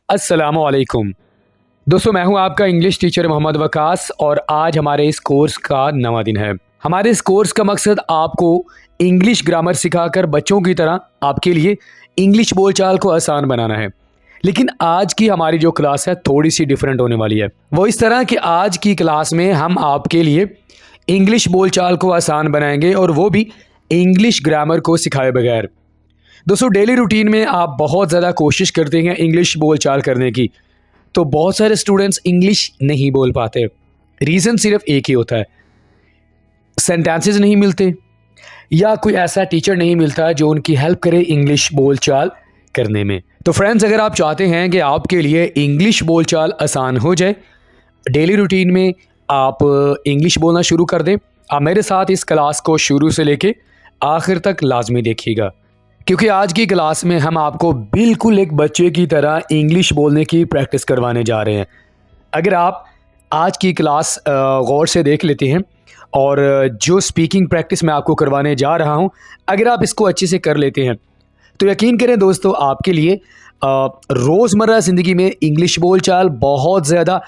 अस्सलामुअलैकुम। दोस्तों, मैं हूं आपका इंग्लिश टीचर मोहम्मद वकास और आज हमारे इस कोर्स का नवा दिन है। हमारे इस कोर्स का मकसद आपको इंग्लिश ग्रामर सिखाकर बच्चों की तरह आपके लिए इंग्लिश बोलचाल को आसान बनाना है। लेकिन आज की हमारी जो क्लास है थोड़ी सी डिफरेंट होने वाली है। वो इस तरह कि आज की क्लास में हम आपके लिए इंग्लिश बोलचाल को आसान बनाएंगे और वो भी इंग्लिश ग्रामर को सिखाए बगैर। दोस्तों, डेली रूटीन में आप बहुत ज़्यादा कोशिश करते हैं इंग्लिश बोलचाल करने की, तो बहुत सारे स्टूडेंट्स इंग्लिश नहीं बोल पाते। रीज़न सिर्फ एक ही होता है, सेंटेंसेस नहीं मिलते या कोई ऐसा टीचर नहीं मिलता जो उनकी हेल्प करे इंग्लिश बोलचाल करने में। तो फ्रेंड्स, अगर आप चाहते हैं कि आपके लिए इंग्लिश बोलचाल आसान हो जाए, डेली रूटीन में आप इंग्लिश बोलना शुरू कर दें, आप मेरे साथ इस क्लास को शुरू से लेके आखिर तक लाजमी देखिएगा, क्योंकि आज की क्लास में हम आपको बिल्कुल एक बच्चे की तरह इंग्लिश बोलने की प्रैक्टिस करवाने जा रहे हैं। अगर आप आज की क्लास गौर से देख लेते हैं और जो स्पीकिंग प्रैक्टिस मैं आपको करवाने जा रहा हूं, अगर आप इसको अच्छे से कर लेते हैं तो यकीन करें दोस्तों, आपके लिए रोज़मर्रा ज़िंदगी में इंग्लिश बोलचाल बहुत ज़्यादा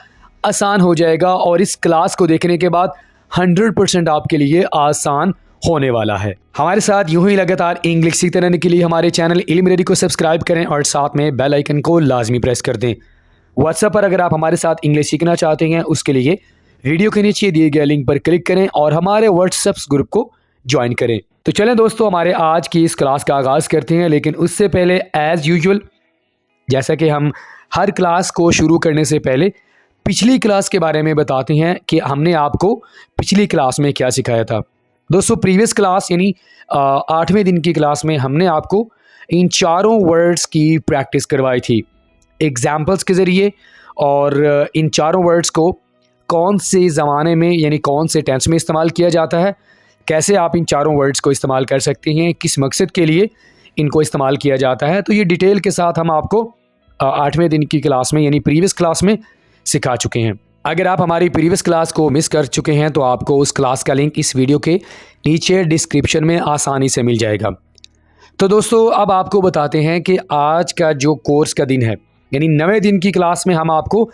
आसान हो जाएगा और इस क्लास को देखने के बाद 100% आपके लिए आसान होने वाला है। हमारे साथ यूं ही लगातार इंग्लिश सीखते रहने के लिए हमारे चैनल इल्म रेडी को सब्सक्राइब करें और साथ में बेल आइकन को लाजमी प्रेस कर दें। व्हाट्सएप पर अगर आप हमारे साथ इंग्लिश सीखना चाहते हैं, उसके लिए वीडियो के नीचे दिए गए लिंक पर क्लिक करें और हमारे व्हाट्सएप ग्रुप को ज्वाइन करें। तो चलें दोस्तों, हमारे आज की इस क्लास का आगाज़ करते हैं। लेकिन उससे पहले एज़ यूजुअल, जैसा कि हम हर क्लास को शुरू करने से पहले पिछली क्लास के बारे में बताते हैं कि हमने आपको पिछली क्लास में क्या सिखाया था। दोस्तों, प्रीवियस क्लास यानी 8वें दिन की क्लास में हमने आपको इन चारों वर्ड्स की प्रैक्टिस करवाई थी एग्जाम्पल्स के ज़रिए, और इन चारों वर्ड्स को कौन से ज़माने में यानी कौन से टेंस में इस्तेमाल किया जाता है, कैसे आप इन चारों वर्ड्स को इस्तेमाल कर सकते हैं, किस मकसद के लिए इनको इस्तेमाल किया जाता है। तो ये डिटेल के साथ हम आपको 8वें दिन की क्लास में यानी प्रीवियस क्लास में सिखा चुके हैं। अगर आप हमारी प्रीवियस क्लास को मिस कर चुके हैं तो आपको उस क्लास का लिंक इस वीडियो के नीचे डिस्क्रिप्शन में आसानी से मिल जाएगा। तो दोस्तों, अब आपको बताते हैं कि आज का जो कोर्स का दिन है यानी 9वें दिन की क्लास में हम आपको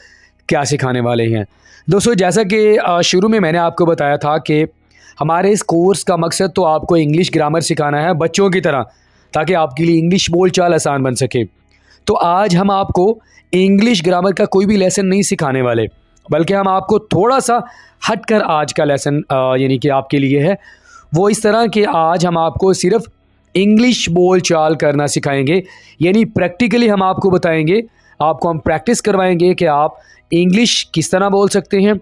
क्या सिखाने वाले हैं। दोस्तों, जैसा कि शुरू में मैंने आपको बताया था कि हमारे इस कोर्स का मकसद तो आपको इंग्लिश ग्रामर सिखाना है बच्चों की तरह, ताकि आपके लिए इंग्लिश बोलचाल आसान बन सके। तो आज हम आपको इंग्लिश ग्रामर का कोई भी लेसन नहीं सिखाने वाले, बल्कि हम आपको थोड़ा सा हटकर आज का लेसन यानी कि आपके लिए है वो इस तरह कि आज हम आपको सिर्फ इंग्लिश बोलचाल करना सिखाएंगे। यानी प्रैक्टिकली हम आपको बताएंगे, आपको हम प्रैक्टिस करवाएंगे कि आप इंग्लिश किस तरह बोल सकते हैं।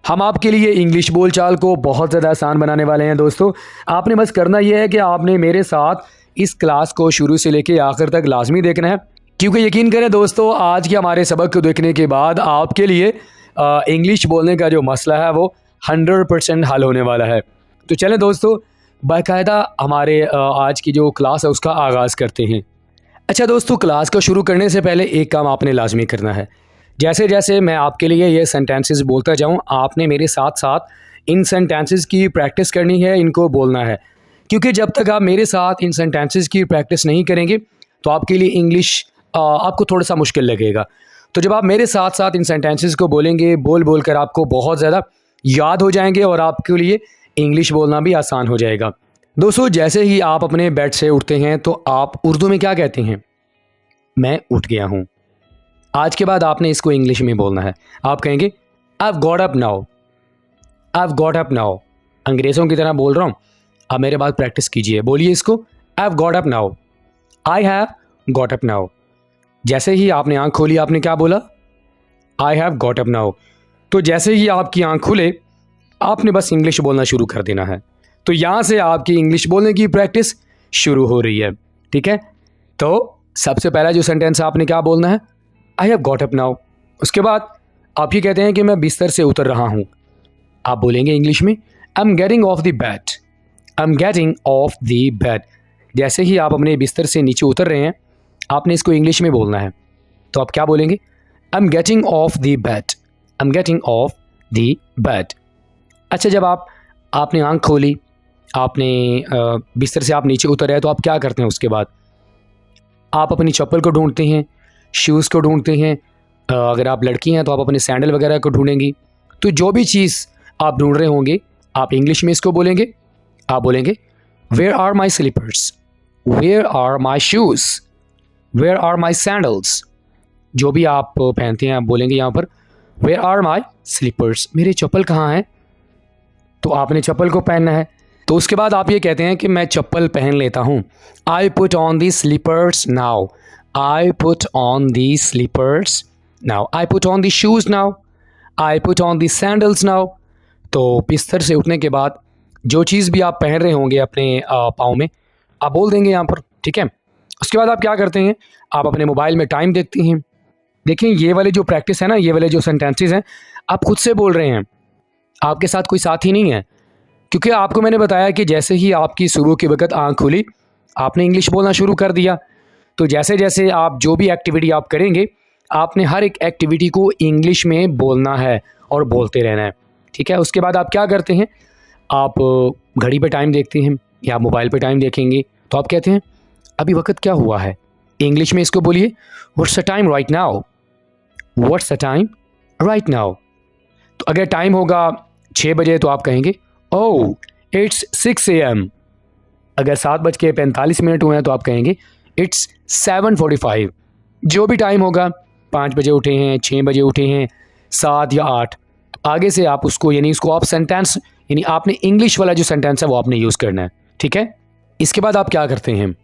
हम आपके लिए इंग्लिश बोलचाल को बहुत ज़्यादा आसान बनाने वाले हैं। दोस्तों, आपने बस करना यह है कि आपने मेरे साथ इस क्लास को शुरू से लेकर आखिर तक लाजमी देखना है, क्योंकि यकीन करें दोस्तों, आज के हमारे सबक को देखने के बाद आपके लिए इंग्लिश बोलने का जो मसला है वो 100% हल होने वाला है। तो चलें दोस्तों, बाकायदा हमारे आज की जो क्लास है उसका आगाज़ करते हैं। अच्छा दोस्तों, क्लास को शुरू करने से पहले एक काम आपने लाजमी करना है। जैसे जैसे मैं आपके लिए ये सेंटेंसेस बोलता जाऊँ, आपने मेरे साथ साथ इन सेंटेंसेस की प्रैक्टिस करनी है, इनको बोलना है, क्योंकि जब तक आप मेरे साथ इन सेंटेंसेस की प्रैक्टिस नहीं करेंगे तो आपके लिए इंग्लिश आपको थोड़ा सा मुश्किल लगेगा। तो जब आप मेरे साथ साथ इन सेंटेंसेस को बोलेंगे, बोल बोल कर आपको बहुत ज़्यादा याद हो जाएंगे और आपके लिए इंग्लिश बोलना भी आसान हो जाएगा। दोस्तों, जैसे ही आप अपने बेड से उठते हैं तो आप उर्दू में क्या कहते हैं? मैं उठ गया हूँ। आज के बाद आपने इसको इंग्लिश में बोलना है। आप कहेंगे I've got up now, I've got up now। अंग्रेज़ों की तरह बोल रहा हूँ, आप मेरे बाद प्रैक्टिस कीजिए, बोलिए इसको I've got up now, I have got up now। जैसे ही आपने आंख खोली, आपने क्या बोला? I have got up now। तो जैसे ही आपकी आंख खुले, आपने बस इंग्लिश बोलना शुरू कर देना है। तो यहाँ से आपकी इंग्लिश बोलने की प्रैक्टिस शुरू हो रही है, ठीक है? तो सबसे पहला जो सेंटेंस आपने क्या बोलना है? I have got up now। उसके बाद आप ये कहते हैं कि मैं बिस्तर से उतर रहा हूँ। आप बोलेंगे इंग्लिश में I'm getting off the bed, I'm getting off the bed। जैसे ही आप अपने बिस्तर से नीचे उतर रहे हैं, आपने इसको इंग्लिश में बोलना है। तो आप क्या बोलेंगे? I'm getting off the bed, I'm getting off the bed। अच्छा, जब आपने आंख खोली, आपने बिस्तर से आप नीचे उतर रहे हैं, तो आप क्या करते हैं? उसके बाद आप अपनी चप्पल को ढूंढते हैं, शूज़ को ढूंढते हैं, अगर आप लड़की हैं तो आप अपने सैंडल वगैरह को ढूंढेंगी। तो जो भी चीज़ आप ढूंढ रहे होंगे आप इंग्लिश में इसको बोलेंगे। आप बोलेंगे where are my slippers, where are my shoes, where are my sandals. जो भी आप पहनते हैं आप बोलेंगे यहाँ पर वेयर आर माई स्लीपर्स, मेरे चप्पल कहाँ हैं। तो आपने चप्पल को पहनना है। तो उसके बाद आप ये कहते हैं कि मैं चप्पल पहन लेता हूँ। I put on the slippers now, I put on the slippers now, I put on the shoes now, I put on the sandals now. तो बिस्तर से उठने के बाद जो चीज़ भी आप पहन रहे होंगे अपने पाँव में आप बोल देंगे यहाँ पर, ठीक है। उसके बाद आप क्या करते हैं, आप अपने मोबाइल में टाइम देखते हैं। देखें ये वाले जो प्रैक्टिस है ना, ये वाले जो सेंटेंसेस हैं आप खुद से बोल रहे हैं, आपके साथ कोई साथी नहीं है। क्योंकि आपको मैंने बताया कि जैसे ही आपकी सुबह के वक्त आँख खुली आपने इंग्लिश बोलना शुरू कर दिया। तो जैसे जैसे आप जो भी एक्टिविटी आप करेंगे आपने हर एक एक्टिविटी को इंग्लिश में बोलना है और बोलते रहना है, ठीक है। उसके बाद आप क्या करते हैं, आप घड़ी पे टाइम देखते हैं या आप मोबाइल पे टाइम देखेंगे तो आप कहते हैं अभी वक्त क्या हुआ है। इंग्लिश में इसको बोलिए what's the time right now, what's the time right now. तो अगर टाइम होगा 6 बजे तो आप कहेंगे ओह इट्स 6 AM। अगर 7:45 हुए हैं तो आप कहेंगे इट्स 7:45। जो भी टाइम होगा 5 बजे उठे हैं, 6 बजे उठे हैं, 7 या 8, तो आगे से आप उसको यानी उसको आप सेंटेंस यानी आपने इंग्लिश वाला जो सेंटेंस है वो आपने यूज़ करना है, ठीक है। इसके बाद आप क्या करते हैं,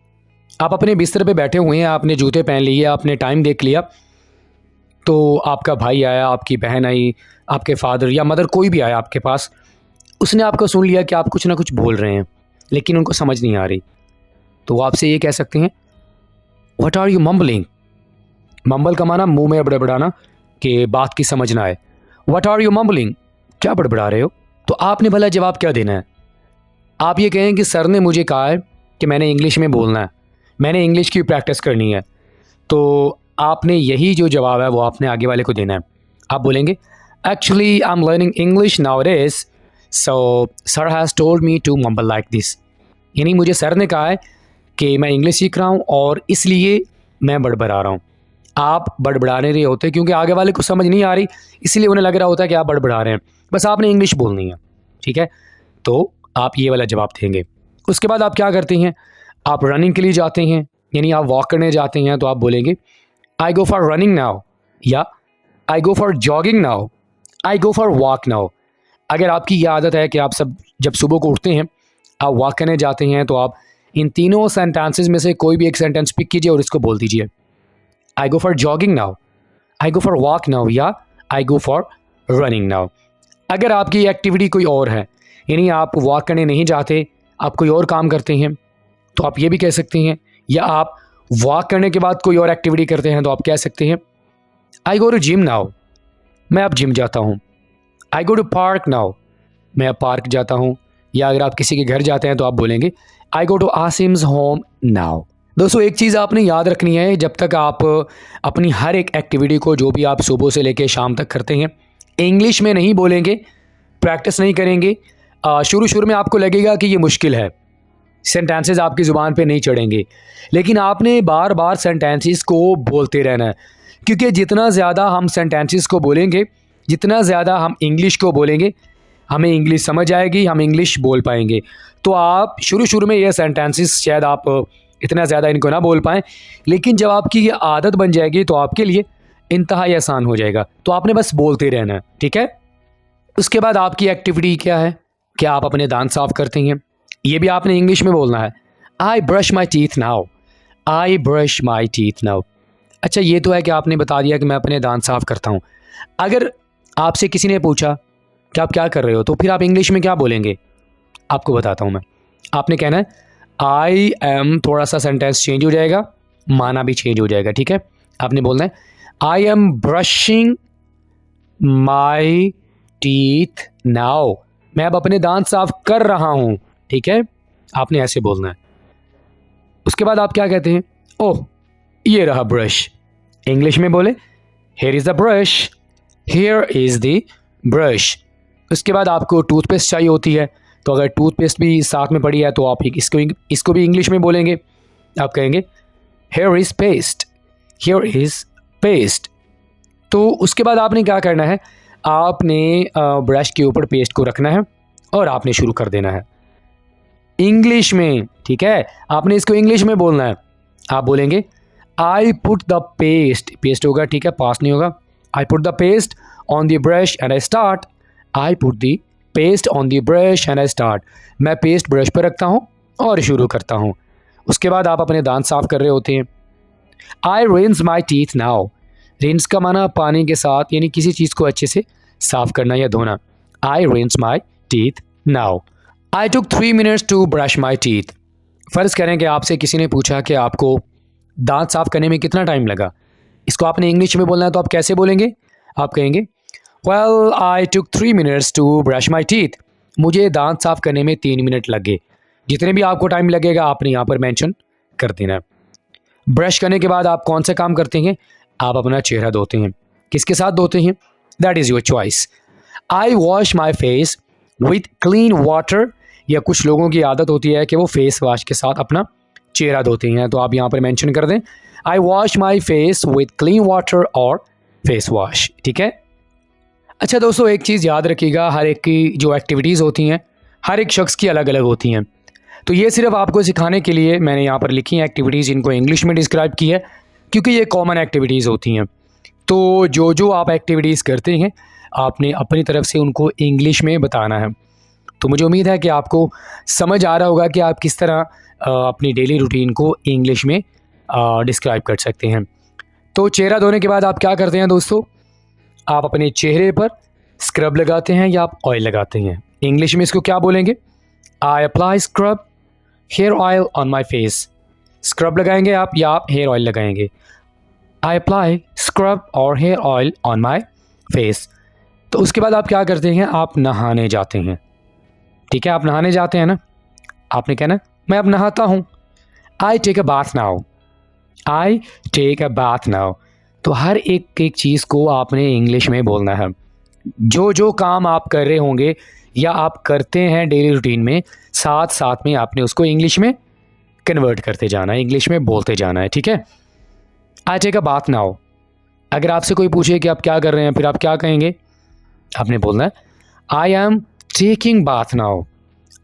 आप अपने बिस्तर पे बैठे हुए हैं, आपने जूते पहन लिए, आपने टाइम देख लिया। तो आपका भाई आया, आपकी बहन आई, आपके फादर या मदर कोई भी आया आपके पास, उसने आपको सुन लिया कि आप कुछ ना कुछ बोल रहे हैं लेकिन उनको समझ नहीं आ रही। तो वो आपसे ये कह सकते हैं what are you mumbling. Mumble का माना मुंह में बड़बड़ाना कि बात की समझ ना आए। व्हाट आर यू मम्बलिंग, क्या बड़बड़ा रहे हो। तो आपने भला जवाब क्या देना है, आप ये कहें कि सर ने मुझे कहा है कि मैंने इंग्लिश में बोलना है, मैंने इंग्लिश की प्रैक्टिस करनी है। तो आपने यही जो जवाब है वो आपने आगे वाले को देना है। आप बोलेंगे actually I am learning English now it is, so sir has told me to mumble like this. यानी मुझे सर ने कहा है कि मैं इंग्लिश सीख रहा हूँ और इसलिए मैं बड़बड़ा रहा हूँ। आप बड़बड़ा नहीं रहे होते क्योंकि आगे वाले को समझ नहीं आ रही, इसलिए उन्हें लग रहा होता है कि आप बड़बड़ा रहे हैं, बस आपने इंग्लिश बोलनी है, ठीक है। तो आप ये वाला जवाब देंगे। उसके बाद आप क्या करते हैं, आप रनिंग के लिए जाते हैं यानी आप वॉक करने जाते हैं तो आप बोलेंगे I go for running now या I go for jogging now, I go for walk now. अगर आपकी ये आदत है कि आप सब जब सुबह को उठते हैं आप वॉक करने जाते हैं तो आप इन तीनों सेंटेंसेस में से कोई भी एक सेंटेंस पिक कीजिए और इसको बोल दीजिए I go for jogging now, I go for walk now या I go for running now. अगर आपकी एक्टिविटी कोई और है यानी आप वॉक करने नहीं जाते, आप कोई और काम करते हैं तो आप ये भी कह सकते हैं, या आप वॉक करने के बाद कोई और एक्टिविटी करते हैं तो आप कह सकते हैं आई गो टू जिम नाउ, मैं अब जिम जाता हूँ। आई गो टू पार्क नाउ, मैं अब पार्क जाता हूँ। या अगर आप किसी के घर जाते हैं तो आप बोलेंगे I go to आसिम्स home now. दोस्तों एक चीज़ आपने याद रखनी है, जब तक आप अपनी हर एक एक्टिविटी को जो भी आप सुबह से लेकर शाम तक करते हैं इंग्लिश में नहीं बोलेंगे, प्रैक्टिस नहीं करेंगे, शुरू शुरू में आपको लगेगा कि ये मुश्किल है, सेंटेंसेस आपकी ज़ुबान पे नहीं चढ़ेंगे, लेकिन आपने बार बार सेंटेंसेस को बोलते रहना है। क्योंकि जितना ज़्यादा हम सेंटेंसेस को बोलेंगे, जितना ज़्यादा हम इंग्लिश को बोलेंगे, हमें इंग्लिश समझ आएगी, हम इंग्लिश बोल पाएंगे। तो आप शुरू शुरू में ये सेंटेंसेस शायद आप इतना ज़्यादा इनको ना बोल पाएँ, लेकिन जब आपकी ये आदत बन जाएगी तो आपके लिए इंतहाई आसान हो जाएगा। तो आपने बस बोलते रहना है, ठीक है। उसके बाद आपकी एक्टिविटी क्या है, क्या आप अपने दांत साफ़ करते हैं, ये भी आपने इंग्लिश में बोलना है। I brush my teeth now, I brush my teeth now. अच्छा ये तो है कि आपने बता दिया कि मैं अपने दांत साफ़ करता हूँ। अगर आपसे किसी ने पूछा कि आप क्या कर रहे हो तो फिर आप इंग्लिश में क्या बोलेंगे, आपको बताता हूँ मैं। आपने कहना है आई एम, थोड़ा सा सेंटेंस चेंज हो जाएगा, माना भी चेंज हो जाएगा, ठीक है। आपने बोलना है I M brushing my teeth now, मैं अब अपने दांत साफ कर रहा हूँ, ठीक है। आपने ऐसे बोलना है। उसके बाद आप क्या कहते हैं, ओह ये रहा ब्रश। इंग्लिश में बोले here is the brush, here is the brush. उसके बाद आपको टूथपेस्ट चाहिए होती है, तो अगर टूथपेस्ट भी साथ में पड़ी है तो आप इसको भी इंग्लिश में बोलेंगे। आप कहेंगे here is paste, here is paste. तो उसके बाद आपने क्या करना है, आपने ब्रश के ऊपर पेस्ट को रखना है और आपने शुरू कर देना है इंग्लिश में, ठीक है। आपने इसको इंग्लिश में बोलना है। आप बोलेंगे I put the paste, paste होगा, ठीक है, पास नहीं होगा। I put the paste on the brush and I start. I put the paste on the brush and I start. मैं पेस्ट ब्रश पर रखता हूँ और शुरू करता हूँ। उसके बाद आप अपने दांत साफ कर रहे होते हैं। I rinse my teeth now. Rinse का माना पानी के साथ, यानी किसी चीज़ को अच्छे से साफ करना या धोना। I rinse my teeth now. I took 3 minutes to brush my teeth. फ़र्ज़ करें कि आपसे किसी ने पूछा कि आपको दांत साफ करने में कितना टाइम लगा। इसको आपने इंग्लिश में बोलना है, तो आप कैसे बोलेंगे? आप कहेंगे well I took 3 minutes to brush my teeth. मुझे दांत साफ करने में 3 मिनट लग गए। जितने भी आपको टाइम लगेगा आपने यहाँ पर मेंशन कर देना। ब्रश करने के बाद आप कौन सा काम करते हैं? आप अपना चेहरा धोते हैं। किसके साथ धोते हैं? That is your choice. I wash my face with clean water. या कुछ लोगों की आदत होती है कि वो फेस वॉश के साथ अपना चेहरा धोते हैं, तो आप यहाँ पर मेंशन कर दें I wash my face with clean water और फेस वॉश, ठीक है। अच्छा दोस्तों, एक चीज़ याद रखिएगा, हर एक की जो एक्टिविटीज़ होती हैं हर एक शख्स की अलग अलग होती हैं। तो ये सिर्फ आपको सिखाने के लिए मैंने यहाँ पर लिखी हैं एक्टिविटीज़, इनको इंग्लिश में डिस्क्राइब की है क्योंकि ये कॉमन एक्टिविटीज़ होती हैं। तो जो जो आप एक्टिविटीज़ करते हैं आपने अपनी तरफ से उनको इंग्लिश में बताना है। तो मुझे उम्मीद है कि आपको समझ आ रहा होगा कि आप किस तरह अपनी डेली रूटीन को इंग्लिश में डिस्क्राइब कर सकते हैं। तो चेहरा धोने के बाद आप क्या करते हैं दोस्तों? आप अपने चेहरे पर स्क्रब लगाते हैं या आप ऑयल लगाते हैं। इंग्लिश में इसको क्या बोलेंगे? I apply scrub hair oil on my face. Scrub लगाएंगे आप या आप हेयर ऑयल लगाएंगे? आई अप्लाई स्क्रब और hair oil on my face. तो उसके बाद आप क्या करते हैं? आप नहाने जाते हैं, ठीक है। आप नहाने जाते हैं ना, आपने कहना मैं अब नहाता हूँ। I take a bath now. I take a bath now. तो हर एक एक चीज़ को आपने इंग्लिश में बोलना है। जो जो काम आप कर रहे होंगे या आप करते हैं डेली रूटीन में, साथ साथ में आपने उसको इंग्लिश में कन्वर्ट करते जाना है, इंग्लिश में बोलते जाना है, ठीक है। I take a bath now. अगर आपसे कोई पूछे कि आप क्या कर रहे हैं, फिर आप क्या कहेंगे? आपने बोलना है I am taking bath now.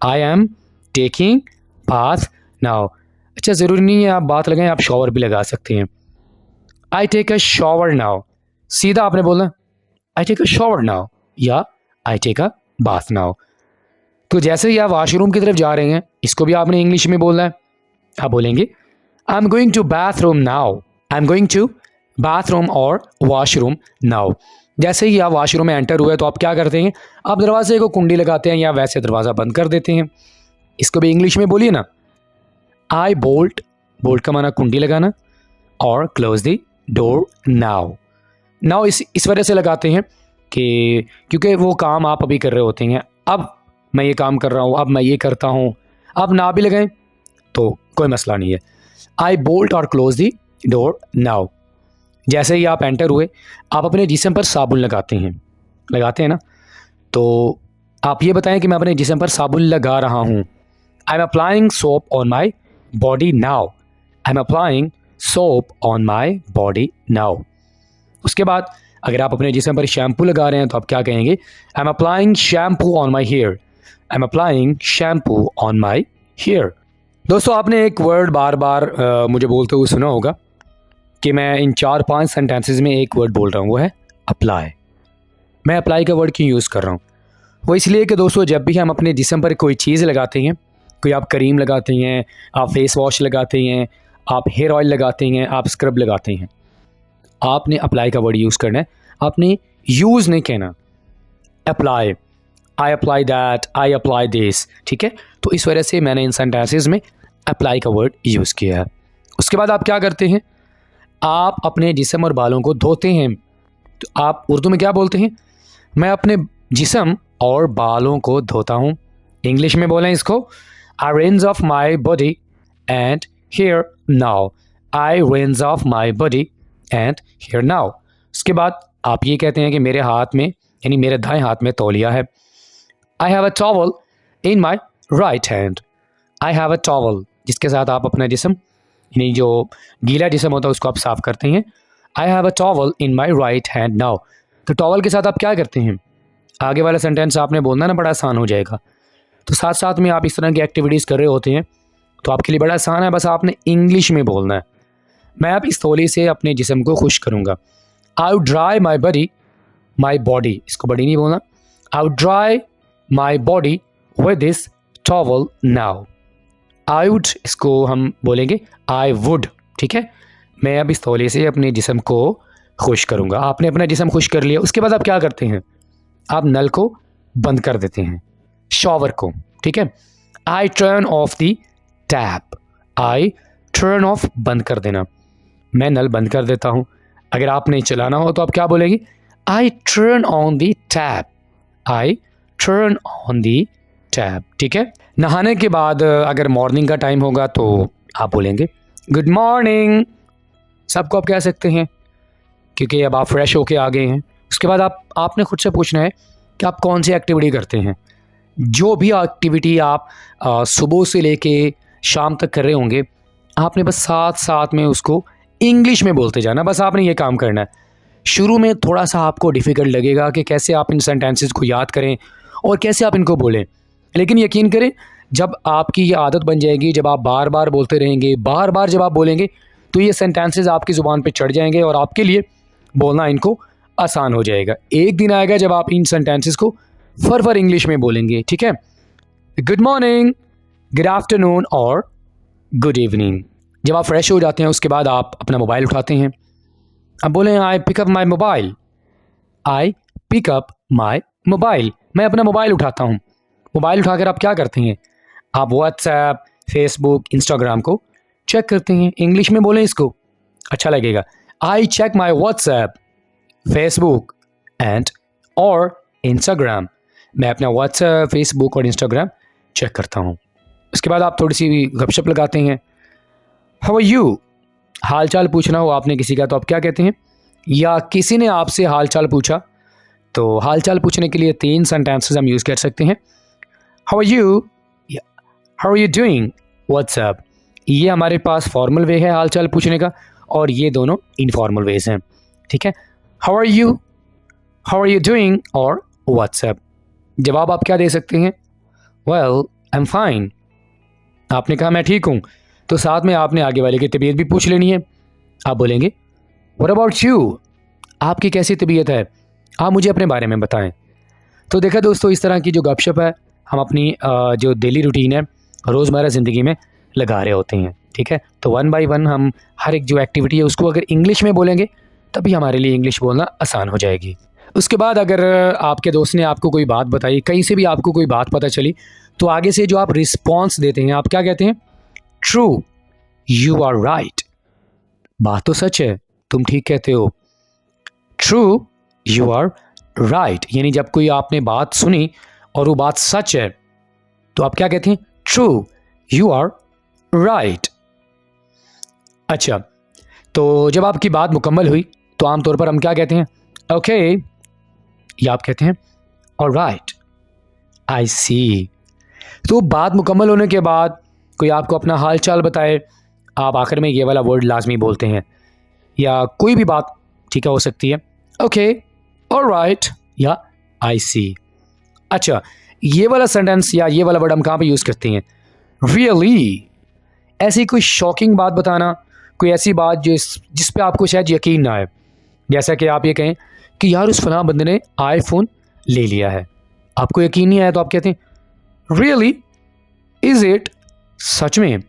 I am taking bath now. अच्छा, ज़रूरी नहीं है आप बाथ लगाएं, आप शॉवर भी लगा सकते हैं। I take a shower now. सीधा आपने बोलना I take a shower now या I take a bath now. तो जैसे ही आप वाशरूम की तरफ जा रहे हैं, इसको भी आपने इंग्लिश में बोलना है। आप बोलेंगे I am going to bathroom now. I am going to bathroom और वॉशरूम नाउ। जैसे ही आप वॉशरूम में एंटर हुए तो आप क्या करते हैं? आप दरवाजे को कुंडी लगाते हैं या वैसे दरवाज़ा बंद कर देते हैं। इसको भी इंग्लिश में बोलिए ना। आई बोल्ट, बोल्ट का माना कुंडी लगाना, और close the door now. Now इस वजह से लगाते हैं कि क्योंकि वो काम आप अभी कर रहे होते हैं। अब मैं ये काम कर रहा हूँ, अब मैं ये करता हूँ। अब ना भी लगाएं तो कोई मसला नहीं है। आई बोल्ट और क्लोज द डोर नाउ। जैसे ही आप एंटर हुए आप अपने जिस्म पर साबुन लगाते हैं ना। तो आप ये बताएं कि मैं अपने जिस्म पर साबुन लगा रहा हूँ। आई am applying soap on my body now. I am applying soap on my body now. उसके बाद अगर आप अपने जिस्म पर शैम्पू लगा रहे हैं तो आप क्या कहेंगे? I am applying shampoo on my hair. I am applying shampoo on my hair. दोस्तों, आपने एक वर्ड बार बार मुझे बोलते हुए सुना होगा कि मैं इन 4-5 सेंटेंसेस में एक वर्ड बोल रहा हूँ, वो है अप्लाई। मैं अप्लाई का वर्ड क्यों यूज़ कर रहा हूँ? वो इसलिए कि दोस्तों, जब भी हम अपने जिस्म पर कोई चीज़ लगाते हैं, कोई आप क्रीम लगाते हैं, आप फेस वॉश लगाते हैं, आप हेयर ऑयल लगाते हैं, आप स्क्रब लगाते हैं, आपने अप्लाई का वर्ड यूज़ करना है। आपने यूज़ नहीं कहना। Apply, I apply that, I apply this, ठीक है। तो इस वजह से मैंने इन सेंटेंसेस में अप्लाई का वर्ड यूज़ किया है। उसके बाद आप क्या करते हैं? आप अपने जिस्म और बालों को धोते हैं। तो आप उर्दू में क्या बोलते हैं? मैं अपने जिस्म और बालों को धोता हूँ। इंग्लिश में बोलें इसको, I rinse off my body and hair now. I rinse off my body and hair now. उसके बाद आप ये कहते हैं कि मेरे हाथ में, यानी मेरे दाएं हाथ में तौलिया है। I have a towel in my right hand. I have a towel, जिसके साथ आप अपना जिस्म, यानी जो गीला जिस्म होता है उसको आप साफ़ करते हैं। I have a towel in my right hand now. तो टॉवल के साथ आप क्या करते हैं? आगे वाला सेंटेंस आपने बोलना ना, बड़ा आसान हो जाएगा। तो साथ साथ में आप इस तरह की एक्टिविटीज़ कर रहे होते हैं तो आपके लिए बड़ा आसान है, बस आपने इंग्लिश में बोलना है। मैं अब इस तौली से अपने जिस्म को खुश करूँगा। I would dry my body, my body, इसको बॉडी नहीं बोलना। I would dry my body with this towel now. I would, इसको हम बोलेंगे आई वुड, ठीक है। मैं अब इस तौले से अपने जिस्म को खुश करूँगा। आपने अपना जिस्म खुश कर लिया, उसके बाद आप क्या करते हैं? आप नल को बंद कर देते हैं, शॉवर को, ठीक है। I turn off the tap, I turn off, बंद कर देना। मैं नल बंद कर देता हूँ। अगर आपने चलाना हो तो आप क्या बोलेंगे? I turn on the tap, I turn on the tap, ठीक है। नहाने के बाद अगर मॉर्निंग का टाइम होगा तो आप बोलेंगे गुड मॉर्निंग। सबको आप कह सकते हैं क्योंकि अब आप फ्रेश होके आ गए हैं। उसके बाद आपने खुद से पूछना है कि आप कौन सी एक्टिविटी करते हैं। जो भी एक्टिविटी आप सुबह से लेके शाम तक कर रहे होंगे, आपने बस साथ साथ में उसको इंग्लिश में बोलते जाना। बस आपने ये काम करना है। शुरू में थोड़ा सा आपको डिफ़िकल्ट लगेगा कि कैसे आप इन सेंटेंसेस को याद करें और कैसे आप इनको बोलें, लेकिन यकीन करें जब आपकी ये आदत बन जाएगी, जब आप बार बार बोलते रहेंगे, बार बार जब आप बोलेंगे, तो ये सेंटेंसेस आपकी ज़ुबान पे चढ़ जाएंगे और आपके लिए बोलना इनको आसान हो जाएगा। एक दिन आएगा जब आप इन सेंटेंसेस को फर इंग्लिश में बोलेंगे, ठीक है। गुड मॉर्निंग, गुड आफ्टरनून और गुड इवनिंग। जब आप फ्रेश हो जाते हैं उसके बाद आप अपना मोबाइल उठाते हैं। अब बोलें I pick up my mobile, I pick up my mobile, मैं अपना मोबाइल उठाता हूँ। मोबाइल उठाकर आप क्या करते हैं? आप व्हाट्सएप, फेसबुक, इंस्टाग्राम को चेक करते हैं। इंग्लिश में बोलें इसको, अच्छा लगेगा। I check my WhatsApp, Facebook and और इंस्टाग्राम। मैं अपना व्हाट्सएप, फेसबुक और इंस्टाग्राम चेक करता हूँ। उसके बाद आप थोड़ी सी गपशप लगाते हैं। हाउ आर यू, हाल चाल पूछना हो आपने किसी का तो आप क्या कहते हैं? या किसी ने आपसे हाल चाल पूछा तो हाल चाल पूछने के लिए 3 सेंटेंसेस हम यूज़ कर सकते हैं। How are you, how are you doing, WhatsApp. ये हमारे पास फॉर्मल वे है हाल चाल पूछने का और ये दोनों इनफॉर्मल वेज हैं, ठीक है। How are you, how are you doing और व्हाट्सएप। जवाब आप क्या दे सकते हैं? Well I am fine. आपने कहा मैं ठीक हूँ, तो साथ में आपने आगे वाले की तबीयत भी पूछ लेनी है। आप बोलेंगे व्हाट अबाउट यू, आपकी कैसी तबीयत है, आप मुझे अपने बारे में बताएं। तो देखा दोस्तों, इस तरह की जो गपशप है हम अपनी जो डेली रूटीन है रोज़मर्रा ज़िंदगी में लगा रहे होते हैं, ठीक है। तो 1 बाय 1 हम हर एक जो एक्टिविटी है उसको अगर इंग्लिश में बोलेंगे तभी हमारे लिए इंग्लिश बोलना आसान हो जाएगी। उसके बाद अगर आपके दोस्त ने आपको कोई बात बताई, कहीं से भी आपको कोई बात पता चली, तो आगे से जो आप रिस्पॉन्स देते हैं आप क्या कहते हैं? ट्रू, यू आर राइट, बात तो सच है, तुम ठीक कहते हो। ट्रू, यू आर राइट, यानी जब कोई आपने बात सुनी और वो बात सच है तो आप क्या कहते हैं? True, you are right. अच्छा, तो जब आपकी बात मुकम्मल हुई तो आमतौर पर हम क्या कहते हैं? ओके, या आप कहते हैं ऑलराइट, आई सी। तो बात मुकम्मल होने के बाद कोई आपको अपना हाल चाल बताए, आप आखिर में ये वाला वर्ड लाजमी बोलते हैं। या कोई भी बात ठीक है हो सकती है, ओके, ऑलराइट या आई सी। अच्छा, ये वाला सेंटेंस या ये वाला वर्ड हम कहाँ पे यूज़ करते हैं? रियली, ऐसी कोई शॉकिंग बात बताना, कोई ऐसी बात जिस पे आपको शायद यकीन ना आए। जैसा कि आप ये कहें कि यार उस फलां बंदे ने आईफोन ले लिया है, आपको यकीन नहीं आया तो आप कहते हैं रियली, इज़ इट, सच में,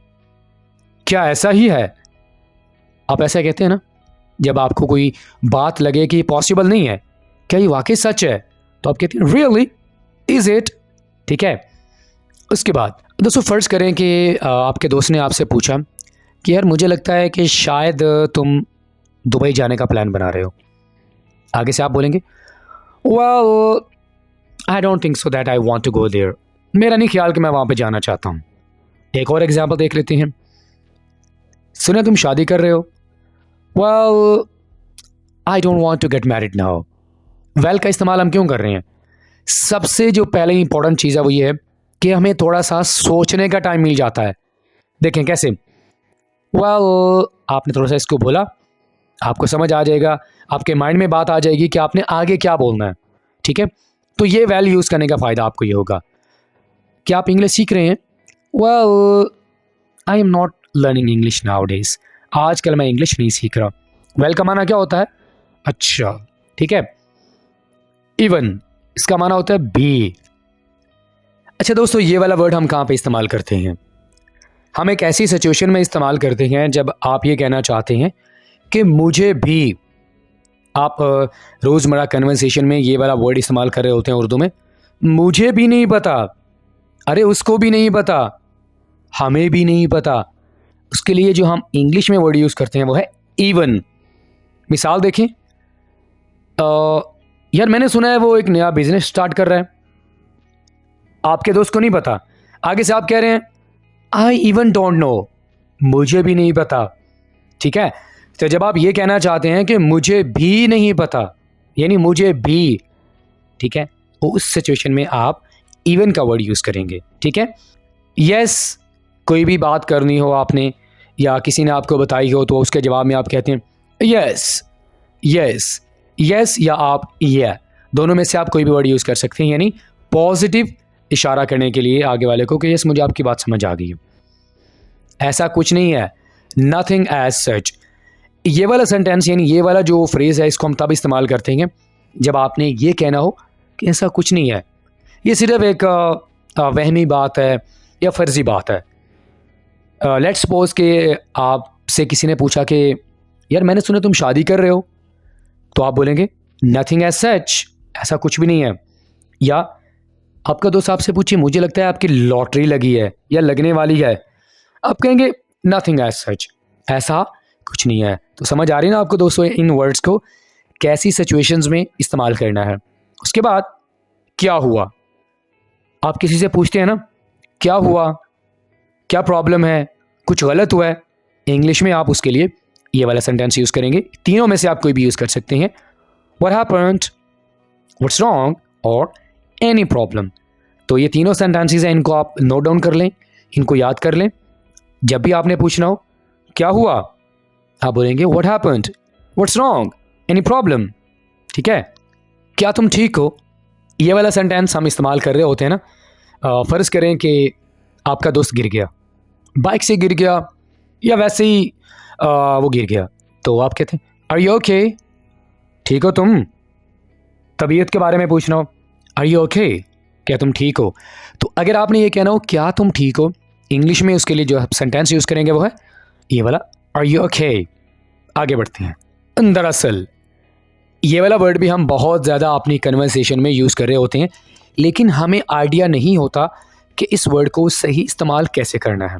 क्या ऐसा ही है? आप ऐसा कहते हैं ना जब आपको कोई बात लगे कि पॉसिबल नहीं है, क्या ये वाकई सच है, तो आप कहते हैं रियली, इज़ इट, ठीक है। उसके बाद दोस्तों फ़र्ज़ करें कि आपके दोस्त ने आपसे पूछा कि यार मुझे लगता है कि शायद तुम दुबई जाने का प्लान बना रहे हो। आगे से आप बोलेंगे well I don't think so that I want to go there, मेरा नहीं ख्याल कि मैं वहाँ पे जाना चाहता हूँ। एक और एग्जांपल देख लेते हैं। सुना तुम शादी कर रहे हो, well I don't want to get married now. Well का इस्तेमाल हम क्यों कर रहे हैं? सबसे जो पहले इंपॉर्टेंट चीज़ है वो ये है कि हमें थोड़ा सा सोचने का टाइम मिल जाता है। देखें कैसे, वेल आपने थोड़ा सा इसको बोला आपको समझ आ जाएगा, आपके माइंड में बात आ जाएगी कि आपने आगे क्या बोलना है। ठीक है, तो ये वेल यूज़ करने का फ़ायदा आपको ये होगा कि आप इंग्लिश सीख रहे हैं। Well I am not learning English now days, आजकल मैं इंग्लिश नहीं सीख रहा। वेल का माना क्या होता है? अच्छा, ठीक है। इवन इसका माना होता है बी। अच्छा दोस्तों, ये वाला वर्ड हम कहाँ पे इस्तेमाल करते हैं? हम एक ऐसी सिचुएशन में इस्तेमाल करते हैं जब आप ये कहना चाहते हैं कि मुझे भी, आप रोज़मर्रा कन्वर्सेशन में ये वाला वर्ड इस्तेमाल कर रहे होते हैं उर्दू में, मुझे भी नहीं पता, अरे उसको भी नहीं पता, हमें भी नहीं पता। उसके लिए जो हम इंग्लिश में वर्ड यूज़ करते हैं वो है इवन। मिसाल देखें, यार मैंने सुना है वो एक नया बिजनेस स्टार्ट कर रहा है, आपके दोस्त को नहीं पता, आगे से आप कह रहे हैं आई इवन डोंट नो, मुझे भी नहीं पता। ठीक है, तो जब आप ये कहना चाहते हैं कि मुझे भी नहीं पता, यानी मुझे भी, ठीक है, तो उस सिचुएशन में आप इवन का वर्ड यूज़ करेंगे। ठीक है, यस, कोई भी बात करनी हो आपने या किसी ने आपको बताई हो तो उसके जवाब में आप कहते हैं यस, यस, यस, या आप या, दोनों में से आप कोई भी वर्ड यूज़ कर सकते हैं, यानी पॉजिटिव इशारा करने के लिए आगे वाले को कि यस मुझे आपकी बात समझ आ गई है। ऐसा कुछ नहीं है, नथिंग एज सच। ये वाला सेंटेंस यानी ये वाला जो फ्रेज़ है इसको हम तब इस्तेमाल करते हैं जब आपने ये कहना हो कि ऐसा कुछ नहीं है, ये सिर्फ एक वहमी बात है या फ़र्ज़ी बात है। लेट्स सपोज कि आपसे किसी ने पूछा कि यार मैंने सुना तुम शादी कर रहे हो, तो आप बोलेंगे नथिंग एज सच, ऐसा कुछ भी नहीं है। या आपका दोस्त आपसे पूछे मुझे लगता है आपकी लॉटरी लगी है या लगने वाली है, आप कहेंगे नथिंग एज सच, ऐसा कुछ नहीं है। तो समझ आ रही है ना आपको दोस्तों इन वर्ड्स को कैसी सिचुएशंस में इस्तेमाल करना है। उसके बाद क्या हुआ, आप किसी से पूछते हैं ना क्या हुआ, क्या प्रॉब्लम है, कुछ गलत हुआ है, इंग्लिश में आप उसके लिए ये वाला सेंटेंस यूज़ करेंगे। तीनों में से आप कोई भी यूज़ कर सकते हैं, व्हाट हैपेंड, व्हाट्स रॉन्ग और एनी प्रॉब्लम। तो ये तीनों सेंटेंसेस हैं, इनको आप नोट डाउन कर लें, इनको याद कर लें। जब भी आपने पूछना हो क्या हुआ, आप बोलेंगे what happened, what's wrong, any problem. ठीक है, क्या तुम ठीक हो, ये वाला सेंटेंस हम इस्तेमाल कर रहे होते हैं ना। फ़र्ज़ करें कि आपका दोस्त गिर गया, बाइक से गिर गया या वैसे ही वो गिर गया, तो आप कहते हैं आर यू ओके, ठीक हो तुम। तबीयत के बारे में पूछना हो, आर यू ओके, क्या तुम ठीक हो। तो अगर आपने ये कहना हो क्या तुम ठीक हो, इंग्लिश में उसके लिए जो सेंटेंस यूज़ करेंगे वो है ये वाला आर यू ओके। आगे बढ़ते हैं। दरअसल ये वाला वर्ड भी हम बहुत ज़्यादा अपनी कन्वर्सेशन में यूज़ कर रहे होते हैं, लेकिन हमें आइडिया नहीं होता कि इस वर्ड को सही इस्तेमाल कैसे करना है।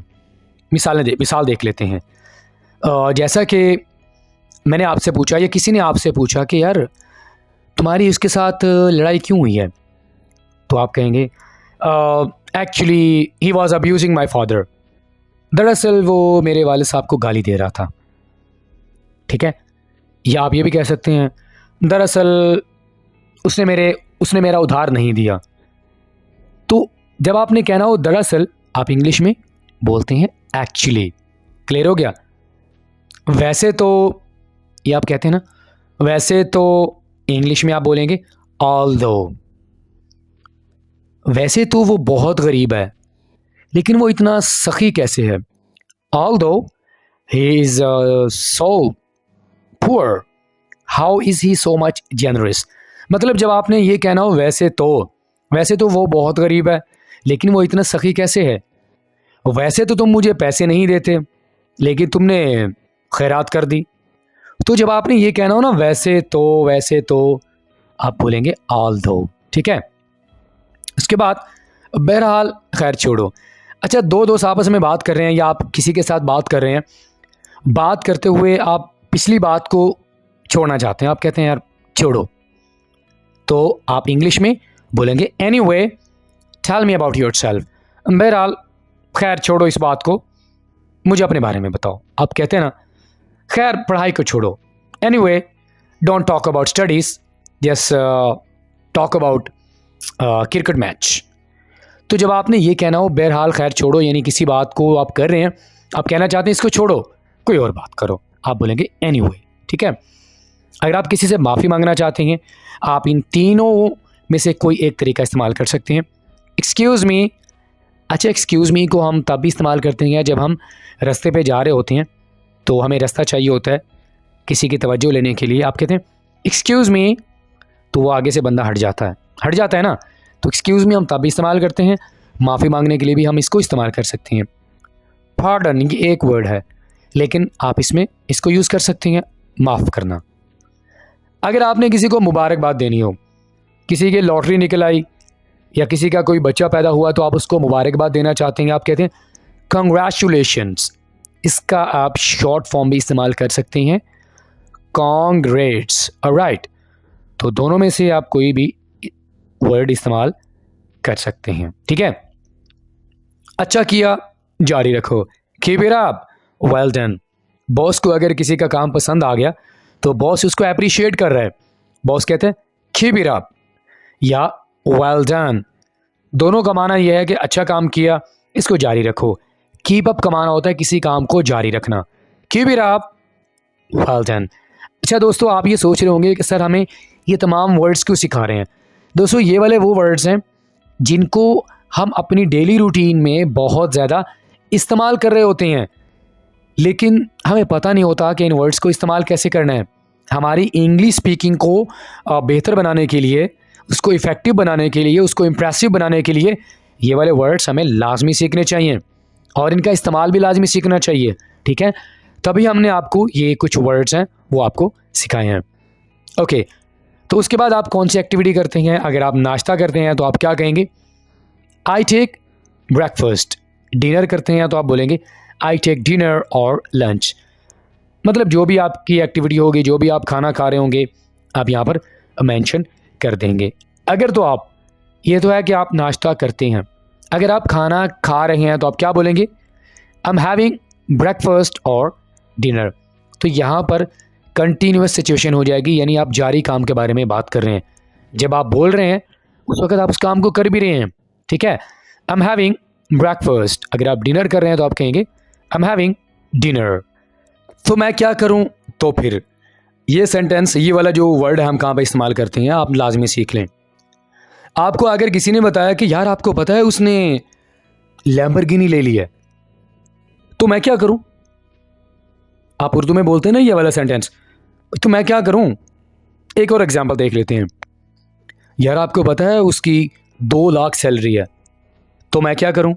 मिसाल देख लेते हैं। जैसा कि मैंने आपसे पूछा या किसी ने आपसे पूछा कि यार तुम्हारी उसके साथ लड़ाई क्यों हुई है, तो आप कहेंगे actually he was abusing my father, दरअसल वो मेरे वालिद साहब को गाली दे रहा था। ठीक है, या आप ये भी कह सकते हैं दरअसल उसने मेरा उधार नहीं दिया। तो जब आपने कहना हो दरअसल, आप इंग्लिश में बोलते हैं एक्चुअली। क्लियर हो गया। वैसे तो ये आप कहते हैं ना, वैसे तो इंग्लिश में आप बोलेंगे ऑल्दो। वैसे तो वो बहुत गरीब है, लेकिन वो इतना सखी कैसे है। Although he is so poor, how is he so much generous. मतलब जब आपने ये कहना हो वैसे तो वो बहुत गरीब है, लेकिन वो इतना सखी कैसे है। वैसे तो तुम मुझे पैसे नहीं देते, लेकिन तुमने खैरात कर दी। तो जब आपने ये कहना हो ना वैसे तो आप बोलेंगे ऑल्दो। ठीक है, उसके बाद बहरहाल खैर छोड़ो। अच्छा, दो दोस्त आपस में बात कर रहे हैं या आप किसी के साथ बात कर रहे हैं, बात करते हुए आप पिछली बात को छोड़ना चाहते हैं, आप कहते हैं यार छोड़ो, तो आप इंग्लिश में बोलेंगे anyway tell me about yourself. बहरहाल खैर छोड़ो इस बात को, मुझे अपने बारे में बताओ। आप कहते हैं ना खैर पढ़ाई को छोड़ो, anyway don't talk about studies, just talk about cricket match. तो जब आपने ये कहना हो बहरहाल खैर छोड़ो, यानी किसी बात को आप कर रहे हैं, आप कहना चाहते हैं इसको छोड़ो, कोई और बात करो, आप बोलेंगे एनीवे। ठीक है। अगर आप किसी से माफ़ी मांगना चाहते हैं, आप इन तीनों में से कोई एक तरीका इस्तेमाल कर सकते हैं। Excuse me. अच्छा, एक्सक्यूज़ मी को हम तब भी इस्तेमाल करते हैं जब हम रास्ते पे जा रहे होते हैं, तो हमें रास्ता चाहिए होता है किसी की तवज्जो लेने के लिए। आप कहते हैं एक्सक्यूज़ मी, तो वो आगे से बंदा हट जाता है ना। तो एक्सक्यूज़ मी हम तब भी इस्तेमाल करते हैं, माफ़ी मांगने के लिए भी हम इसको इस्तेमाल कर सकते हैं। पार्डन ये एक वर्ड है, लेकिन आप इसमें इसको यूज़ कर सकते हैं माफ़ करना। अगर आपने किसी को मुबारकबाद देनी हो, किसी की लॉटरी निकल आई या किसी का कोई बच्चा पैदा हुआ, तो आप उसको मुबारकबाद देना चाहते हैं, आप कहते हैं कंग्रेचुलेशंस। इसका आप शॉर्ट फॉर्म भी इस्तेमाल कर सकते हैं, कॉन्ग्रेट्स। ऑलराइट, तो दोनों में से आप कोई भी वर्ड इस्तेमाल कर सकते हैं, ठीक है। अच्छा किया, जारी रखो, keep it up, well done. Boss को अगर किसी का काम पसंद आ गया तो बॉस उसको अप्रिशिएट कर रहा है, बॉस कहते हैं कीप इट अप या वेल डन। दोनों का माना यह है कि अच्छा काम किया, इसको जारी रखो। कीप अप का माना होता है किसी काम को जारी रखना, keep it up, well done. अच्छा दोस्तों, आप ये सोच रहे होंगे कि सर हमें ये तमाम वर्ड्स क्यों सिखा रहे हैं। दोस्तों, ये वाले वो वर्ड्स हैं जिनको हम अपनी डेली रूटीन में बहुत ज़्यादा इस्तेमाल कर रहे होते हैं, लेकिन हमें पता नहीं होता कि इन वर्ड्स को इस्तेमाल कैसे करना है। हमारी इंग्लिश स्पीकिंग को बेहतर बनाने के लिए, उसको इफ़ेक्टिव बनाने के लिए, उसको इम्प्रेसिव बनाने के लिए ये वाले वर्ड्स हमें लाजमी सीखने चाहिए और इनका इस्तेमाल भी लाजमी सीखना चाहिए, ठीक है। तभी हमने आपको ये कुछ वर्ड्स हैं वो आपको सिखाए हैं। ओके, तो उसके बाद आप कौन सी एक्टिविटी करते हैं। अगर आप नाश्ता करते हैं तो आप क्या कहेंगे, आई टेक ब्रेकफास्ट। डिनर करते हैं तो आप बोलेंगे आई टेक डिनर और लंच। मतलब जो भी आपकी एक्टिविटी होगी, जो भी आप खाना खा रहे होंगे, आप यहाँ पर मेंशन कर देंगे। अगर तो आप, ये तो है कि आप नाश्ता करते हैं, अगर आप खाना खा रहे हैं तो आप क्या बोलेंगे, आई एम हैविंग ब्रेकफास्ट और डिनर। तो यहाँ पर कंटिन्यूस सिचुएशन हो जाएगी, यानी आप जारी काम के बारे में बात कर रहे हैं। जब आप बोल रहे हैं उस वक्त आप उस काम को कर भी रहे हैं, ठीक है। I am having breakfast. अगर आप डिनर कर रहे हैं तो आप कहेंगे आई एम हैविंग डिनर। तो मैं क्या करूं, तो फिर ये सेंटेंस, ये वाला जो वर्ड है हम कहाँ पे इस्तेमाल करते हैं, आप लाजमी सीख लें। आपको अगर किसी ने बताया कि यार आपको पता है उसने लैम्बोर्गिनी ले ली है, तो मैं क्या करूं। आप उर्दू में बोलते हैं ना ये वाला सेंटेंस, तो मैं क्या करूं। एक और एग्जांपल देख लेते हैं। यार आपको पता है उसकी 2 लाख सैलरी है, तो मैं क्या करूं।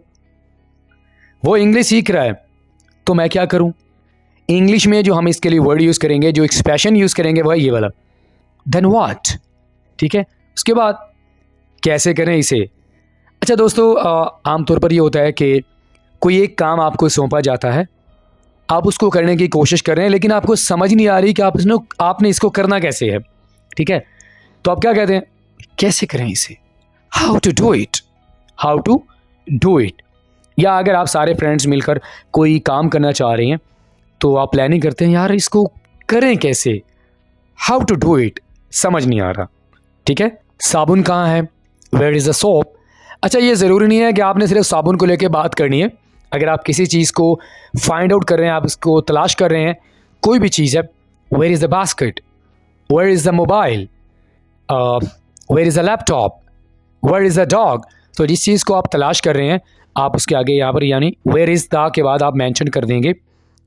वो इंग्लिश सीख रहा है, तो मैं क्या करूं। इंग्लिश में जो हम इसके लिए वर्ड यूज़ करेंगे, जो एक्सप्रेशन यूज़ करेंगे, वह ये वाला, देन व्हाट, ठीक है। उसके बाद कैसे करें इसे। अच्छा दोस्तों, आमतौर पर ये होता है कि कोई एक काम आपको सौंपा जाता है, आप उसको करने की कोशिश कर रहे हैं, लेकिन आपको समझ नहीं आ रही कि आपने इसको करना कैसे है, ठीक है। तो आप क्या कहते हैं, कैसे करें इसे, how to do it, how to do it. या अगर आप सारे फ्रेंड्स मिलकर कोई काम करना चाह रहे हैं तो आप प्लानिंग करते हैं, यार इसको करें कैसे, हाउ टू डू इट, समझ नहीं आ रहा, ठीक है। साबुन कहाँ है, वेयर इज़ द सोप। अच्छा, ये ज़रूरी नहीं है कि आपने सिर्फ साबुन को लेके बात करनी है। अगर आप किसी चीज़ को फाइंड आउट कर रहे हैं, आप इसको तलाश कर रहे हैं, कोई भी चीज़ है, where is the basket, where is the mobile, where is the laptop, where is the dog. तो जिस चीज़ को आप तलाश कर रहे हैं, आप उसके आगे यहाँ पर यानी वेयर इज़ द के बाद आप मेंशन कर देंगे,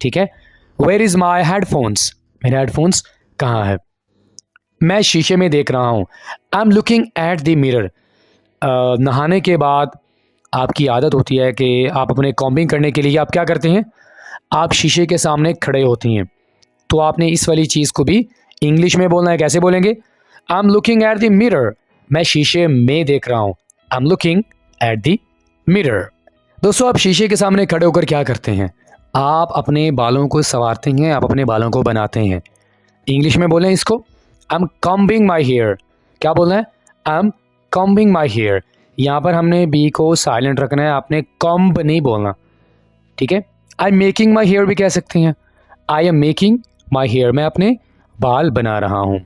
ठीक है। वेयर इज़ माई हेडफोन्स, मेरे हेडफोन्स कहाँ है। मैं शीशे में देख रहा हूँ, I am looking at the mirror. नहाने के बाद आपकी आदत होती है कि आप अपने कॉम्बिंग करने के लिए आप क्या करते हैं, आप शीशे के सामने खड़े होती हैं। तो आपने इस वाली चीज़ को भी इंग्लिश में बोलना है। कैसे बोलेंगे, I am looking at the mirror, मैं शीशे में देख रहा हूँ, I am looking at the mirror. दोस्तों, आप शीशे के सामने खड़े होकर क्या करते हैं, आप अपने बालों को संवारते हैं, आप अपने बालों को बनाते हैं। इंग्लिश में बोलें इसको, I am combing my hair. क्या बोलना है, I am combing my hair. यहाँ पर हमने बी को साइलेंट रखना है, आपने कॉम्ब नहीं बोलना, ठीक है। I am making my hair भी कह सकते हैं, I am making my hair, मैं अपने बाल बना रहा हूँ,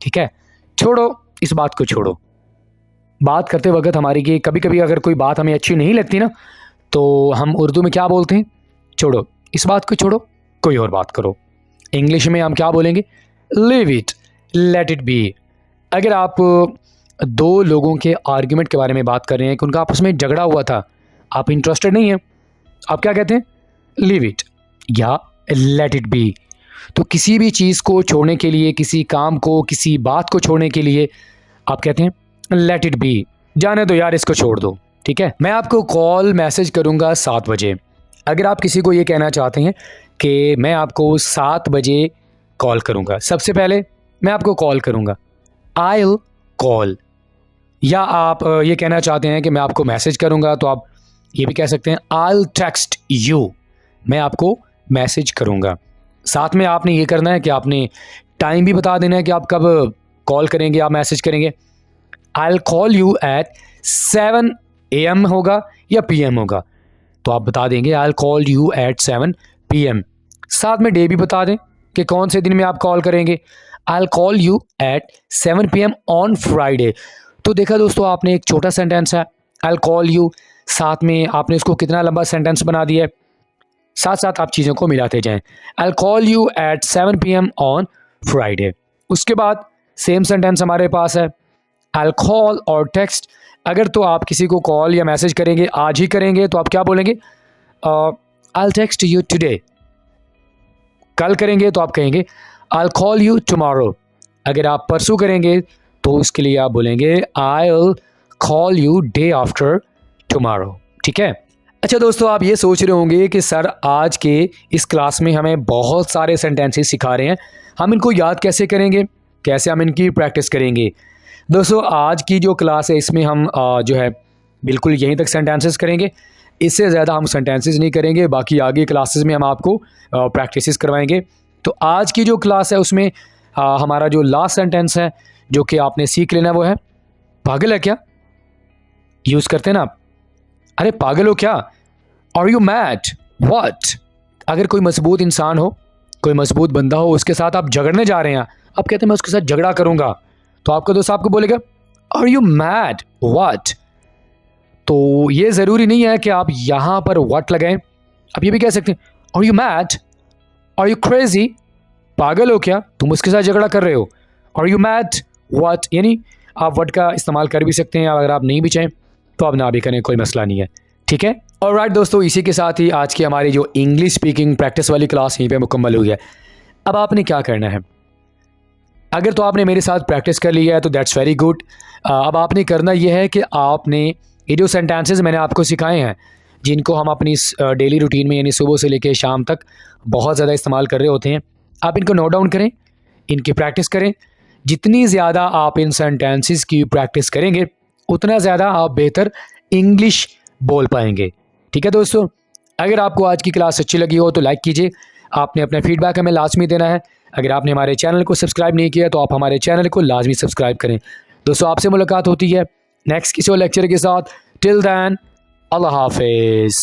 ठीक है। छोड़ो इस बात को, छोड़ो। बात करते वक्त हमारी कि कभी कभी अगर कोई बात हमें अच्छी नहीं लगती ना, तो हम उर्दू में क्या बोलते हैं, छोड़ो इस बात को, छोड़ो कोई और बात करो। इंग्लिश में हम क्या बोलेंगे? Leave it, let it be. अगर आप दो लोगों के आर्ग्यूमेंट के बारे में बात कर रहे हैं कि उनका आपस में झगड़ा हुआ था, आप इंटरेस्टेड नहीं हैं, आप क्या कहते हैं? लीव इट या लेट इट बी। तो किसी भी चीज़ को छोड़ने के लिए, किसी काम को, किसी बात को छोड़ने के लिए आप कहते हैं लेट इट बी, जाने दो यार, इसको छोड़ दो। ठीक है, मैं आपको कॉल मैसेज करूँगा 7 बजे। अगर आप किसी को ये कहना चाहते हैं कि मैं आपको 7 बजे कॉल करूँगा, सबसे पहले मैं आपको कॉल करूँगा, आई विल कॉल। या आप ये कहना चाहते हैं कि मैं आपको मैसेज करूँगा, तो आप ये भी कह सकते हैं आई विल टेक्स्ट यू, मैं आपको मैसेज करूँगा। साथ में आपने ये करना है कि आपने टाइम भी बता देना है कि आप कब कॉल करेंगे, आप मैसेज करेंगे। I will call you at 7 AM होगा या PM होगा, तो आप बता देंगे I will call you at 7 PM। साथ में डे भी बता दें कि कौन से दिन में आप कॉल करेंगे। I will call you at 7 PM on Friday. तो देखा दोस्तों, आपने एक छोटा सेंटेंस है आई विल कॉल यू, साथ में आपने इसको कितना लंबा सेंटेंस बना दिया है। साथ साथ आप चीज़ों को मिलाते जाएं। I will call you at 7 PM on Friday. उसके बाद सेम सेंटेंस हमारे पास है आई विल कॉल और टेक्स्ट। अगर तो आप किसी को कॉल या मैसेज करेंगे, आज ही करेंगे, तो आप क्या बोलेंगे? I will text you today. कल करेंगे तो आप कहेंगे आई विल कॉल यू टुमारो। अगर आप परसों करेंगे तो उसके लिए आप बोलेंगे आई will call you day after tomorrow. ठीक है। अच्छा दोस्तों, आप ये सोच रहे होंगे कि सर आज के इस क्लास में हमें बहुत सारे सेंटेंसेस सिखा रहे हैं, हम इनको याद कैसे करेंगे, कैसे हम इनकी प्रैक्टिस करेंगे? दोस्तों, आज की जो क्लास है इसमें हम जो है बिल्कुल यहीं तक सेंटेंसेस करेंगे, इससे ज़्यादा हम सेंटेंसेस नहीं करेंगे। बाकी आगे क्लासेस में हम आपको प्रैक्टिसेस करवाएंगे। तो आज की जो क्लास है उसमें हमारा जो लास्ट सेंटेंस है जो कि आपने सीख लेना, वो है पागल है क्या? यूज़ करते हैं ना आप, अरे पागल हो क्या? Are you mad? व्हाट? अगर कोई मजबूत इंसान हो, कोई मजबूत बंदा हो, उसके साथ आप झगड़ने जा रहे हैं, आप कहते हैं मैं उसके साथ झगड़ा करूंगा, तो आपका दोस्त आपको बोलेगा आर यू मैड? व्हाट? तो ये ज़रूरी नहीं है कि आप यहाँ पर व्हाट लगाएं, आप ये भी कह सकते हैं are you mad? Are you crazy? पागल हो क्या, तुम उसके साथ झगड़ा कर रहे हो? Are you mad? व्हाट? यानी आप वर्ड का इस्तेमाल कर भी सकते हैं, अगर आप नहीं भी चाहें तो आप ना भी करें, कोई मसला नहीं है। ठीक है। और राइट दोस्तों, इसी के साथ ही आज की हमारी जो इंग्लिश स्पीकिंग प्रैक्टिस वाली क्लास यहीं पे मुकम्मल हुई है। अब आपने क्या करना है, अगर तो आपने मेरे साथ प्रैक्टिस कर लिया है तो दैट्स वेरी गुड। अब आपने करना यह है कि आपने ये जो सेंटेंसेस मैंने आपको सिखाए हैं, जिनको हम अपनी डेली रूटीन में यानी सुबह से लेकर शाम तक बहुत ज़्यादा इस्तेमाल कर रहे होते हैं, आप इनको नोट डाउन करें, इनकी प्रैक्टिस करें। जितनी ज़्यादा आप इन सेंटेंसेस की प्रैक्टिस करेंगे उतना ज़्यादा आप बेहतर इंग्लिश बोल पाएंगे। ठीक है दोस्तों, अगर आपको आज की क्लास अच्छी लगी हो तो लाइक कीजिए। आपने अपना फीडबैक हमें लाजमी देना है। अगर आपने हमारे चैनल को सब्सक्राइब नहीं किया तो आप हमारे चैनल को लाजमी सब्सक्राइब करें। दोस्तों, आपसे मुलाकात होती है नेक्स्ट किसी और लेक्चर के साथ। टिल दैन, अल्लाह हाफिज़।